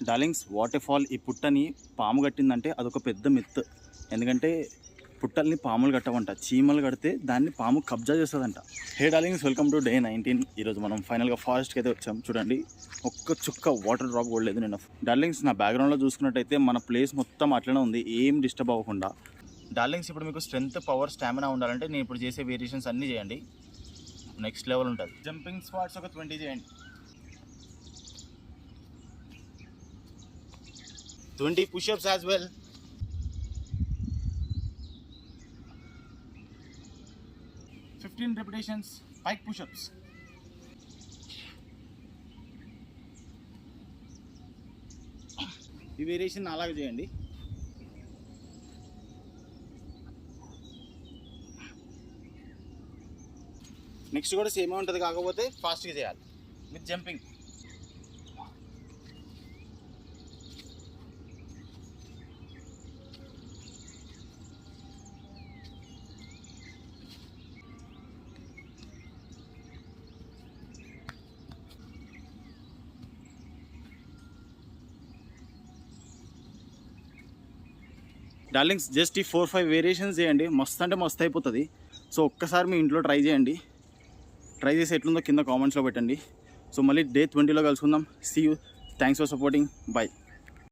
Darlings water fall ఈ పుట్టని పాము కట్టిందంటే అదొక పెద్ద మిత్. ఎందుకంటే పుట్టల్ని పాములు కట్టవంట, చీమలు కడితే దాన్ని పాము కబ్జా చేస్తుందంట. హే డార్లింగ్స్, వెల్కమ్ టు డే 19. ఈరోజు మనం ఫైనల్గా ఫారెస్ట్కి అయితే వచ్చాం. చూడండి, ఒక్క చుక్క వాటర్ డ్రాప్ కూడా లేదు నిన్న. డార్లింగ్స్, నా బ్యాక్గ్రౌండ్లో చూసుకున్నట్టయితే మన ప్లేస్ మొత్తం అట్లనే ఉంది, ఏం డిస్టర్బ్ అవ్వకుండా. డార్లింగ్స్, ఇప్పుడు మీకు స్ట్రెంత్, పవర్, స్టామినా ఉండాలంటే నేను ఇప్పుడు చేసే వేరియేషన్స్ అన్నీ చేయండి, నెక్స్ట్ లెవెల్ ఉంటుంది. జంపింగ్ స్క్వాట్స్ ఒక 20 చేయండి, 20 push-ups as well. repetitions pike push-ups. ఈ వేరియేషన్ అలాగే చేయండి. నెక్స్ట్ కూడా సేమ్ ఉంటుంది, కాకపోతే ఫాస్ట్గా చేయాలి విత్ జంపింగ్. డార్లింగ్స్, జస్ట్ ఈ 4-5 వేరియేషన్స్ చేయండి, మస్తు అంటే మస్తు అయిపోతుంది. సో ఒక్కసారి మీ ఇంట్లో ట్రై చేయండి, ట్రై చేసి ఎట్లుందో కింద కామెంట్స్లో పెట్టండి. సో మళ్ళీ డే 20లో కలుసుకుందాం. See you, thanks for supporting, by.